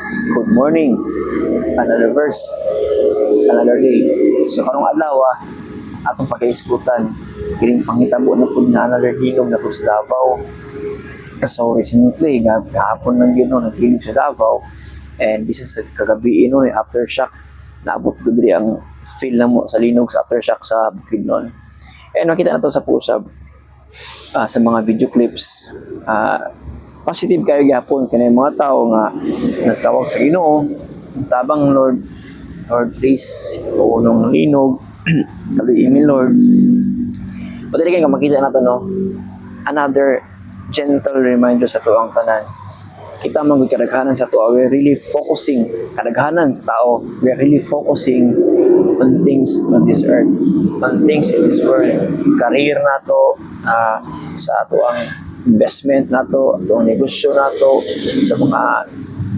Good morning. Another verse, another day. So karong adlaw atong pag-iskutan kining panghitabo na pud na another hinog na pud sa Davao. So recently gahapon lang yun naghinog sa Davao, and bisan sa kagabi aftershock naabot ko diri ang feel na mo sa linog sa aftershock sa Bukidnon. And makita na to sa pusab sa mga video clips. Positive kayo gyapon kanay mga tao nga nagtawag sa Ginoo, tabang Lord please unong linog taluy mi Lord. Padali kay makita nato another gentle reminder sa tuang tanan. Kita man gud kadaghanan sa tuwa, we're really focusing kadaghanan sa tao, we're really focusing on things on this earth, on things in this world, career nato, sa ato ang investment nato, ato ang negosyo nato, sa mga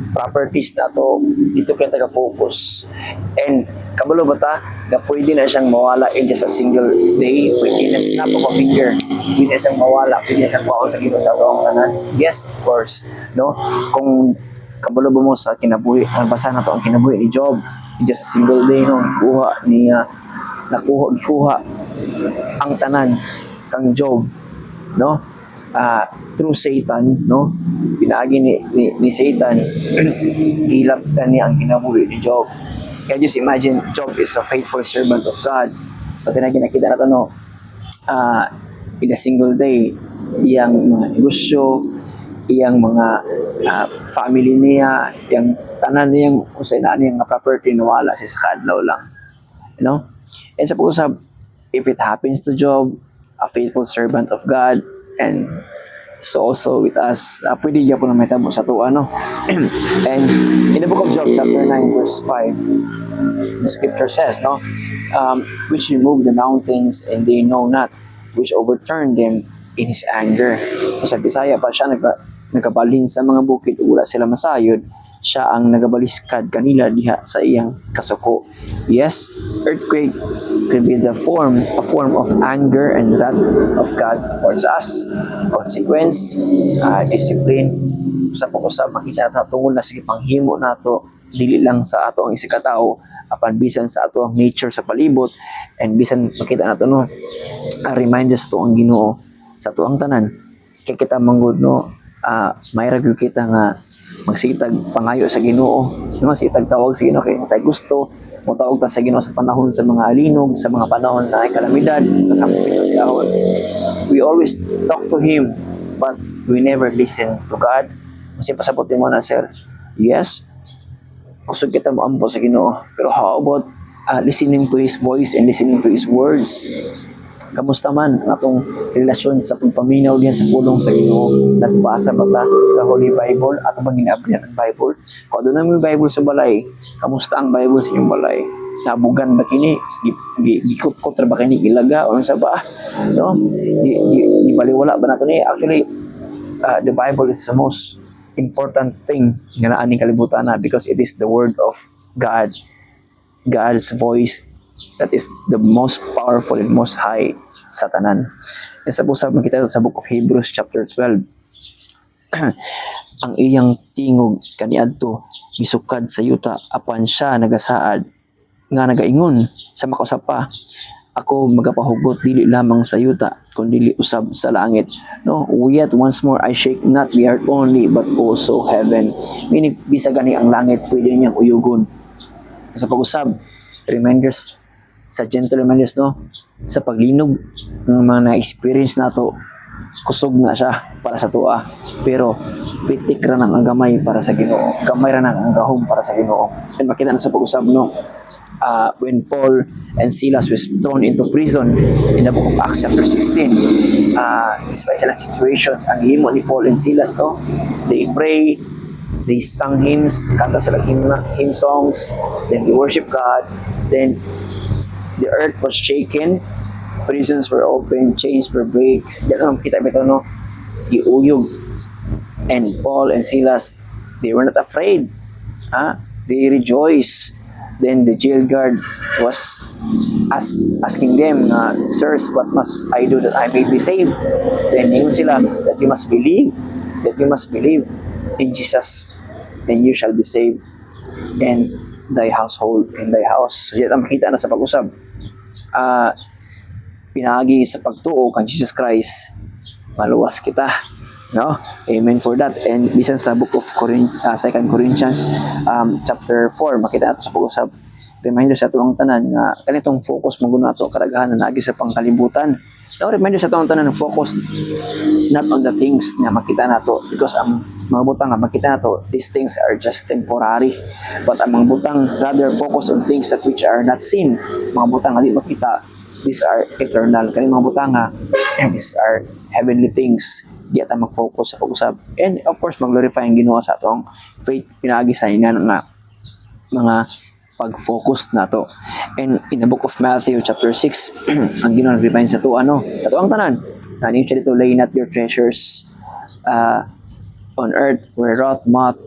properties nato, dito kaya taga-focus. And kabalo ba ta, na pwede na siyang mawala in just a single day, pwede na snap of a finger, pwede na siyang mawala, pwede na siyang mawala sa Ginoo sa atong tanan. Yes, of course, no? Kung kabalo ba mo sa kinabuhi, basa na to ang kinabuhi ni Job, in just a single day, gikuha ang tanan kang Job, no? Through Satan, no? Pinaagi ni Satan, gilap niya ang kinabuhi ni Job. Kaya just imagine, Job is a faithful servant of God. Pati na kinakita natin, in a single day, iyang mga negosyo, iyang mga family niya, iyang tanan niyang usay na niyang property nawala sa kadlaw lang. You know? And sa pag-usap, if it happens to Job, a faithful servant of God, and so also with us, pwede niya po na may tabo sa tuwa, no? And in the book of Job, chapter 9, verse 5, the scripture says, no? Which removed the mountains and they know not, which overturned them in His anger. Sa Bisaya pa siya nagabalhin sa mga bukid, wala sila masayod, siya ang nagabaliskad kanila diha sa iyang kasuko. Yes, earthquake could be a form of anger and wrath of God towards us. Consequence, discipline. Sa pag-usap, makita natin tungkol na sige panghimo nato, dili lang sa ato ang isikatao, apan bisan sa ato ang nature sa palibot, and bisan makita nato a reminder sa ato ang Ginoo sa ato ang tanan. Kaya kita manggod may ragyo kita nga magsitag pangayo sa Ginoo, sitag tawag sa Ginoo kay tay gusto mo tawag ta sa Ginoo sa panahon sa mga alinog, sa mga panahon na ay kalamidad, kasama kita sa Yahweh. We always talk to Him, but we never listen to God. Kasi pasabutin mo na, sir, yes, kusog kita mo ampo sa Ginoo, pero how about listening to His voice and listening to His words? Kamusta man ang atong relasyon sa pagpaminaw diyan sa pulong sa Ginoo? Nagbasa ba ta sa Holy Bible? Ato bang ginaabyan ang Bible? Kung ano na may Bible sa balay, kamusta ang Bible sa inyong balay? Nabugan ba kini? Gikot-kot ba kini? Gilaga? O sa ba? No? Baliwala ba nato ni? Actually, the Bible is the most important thing nga naa ning kalibutan na, because it is the word of God. God's voice that is the most powerful and most high sa tanan. And sa busab makita sa book of Hebrews chapter 12. Ang iyang tingog kaniadto gisukad sa yuta apan siya nagasaad nga nagaingon sa makausapa, ako magapahugot dili lamang sa yuta kundi usab sa langit. No, yet once more I shake not the earth only but also heaven. Meaning bisag gani ang langit pwede niyang uyugon. Sa pag-usab, reminders, sa gentle reminders, sa paglinog ng mga na-experience nato, kusog na siya para sa tuwa, pero pitik ra nang ang gamay para sa Ginoo, gamay ra nang ang gahom para sa Ginoo. And makita na sa pag-usab when Paul and Silas was thrown into prison in the book of Acts chapter 16, despite sila situations, ang himo ni Paul and Silas, they pray, they sang hymns, kanta sila hymn songs, then they worship God, then the earth was shaken, prisons were open, chains were breaks. Yan ang kita giuyog. And Paul and Silas, they were not afraid. They rejoiced. Then the jail guard was asking them, sirs, what must I do that I may be saved? Then yun sila, that you must believe in Jesus and you shall be saved, and thy household, and thy house. So, yan ang makita na sa pag-usab. Pinagi sa pagtuo kang Jesus Christ, maluwas kita. No? Amen for that. And bisan sa book of 2 Corinthians chapter 4, makita nato sa pag-usab. Reminder sa atong tanan nga kanitong focus mo nato karagahan na nagi sa pangkalibutan. No, reminder sa atong tanan focus not on the things na makita nato, because ang mga butang nga makita nato, these things are just temporary, but ang mga butang rather focus on things that which are not seen. Mga butang nga di makita, these are eternal. Kani mga butang nga these are heavenly things. Di ata mag-focus sa pag-usab, and of course mag-glorify ang Ginoo sa atong faith. Pinaagi sa ina nga mga pag-focus nato. And in the book of Matthew chapter 6, ang Ginoo nag-remind sa to ato ang tanan, na you shall lay not your treasures on earth, where wrath moth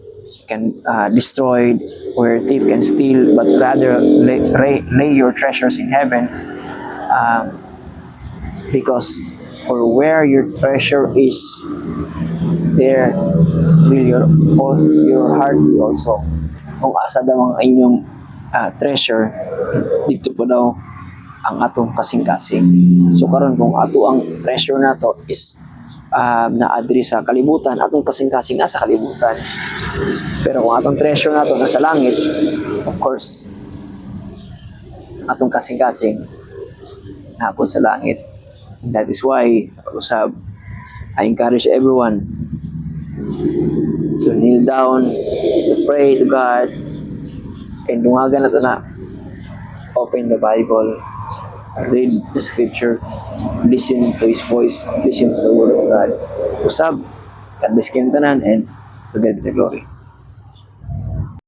can destroy, where thief can steal, but rather lay your treasures in heaven, because for where your treasure is, there will your heart be also. Kung asa daw ang inyong treasure, dito po daw ang atong kasing-kasing. So karon kung ato ang treasure nato is naadri sa kalibutan, atong kasing-kasing nasa kalibutan. Pero kung atong treasure nato nasa langit, of course, atong kasing-kasing napon sa langit. And that is why, sa pag-usab, I encourage everyone to kneel down, to pray to God, and dungagan nato na, open the Bible, read the scripture, listen to His voice, listen to the word of God. Usab, God bless kayong tanan, and to God be the glory.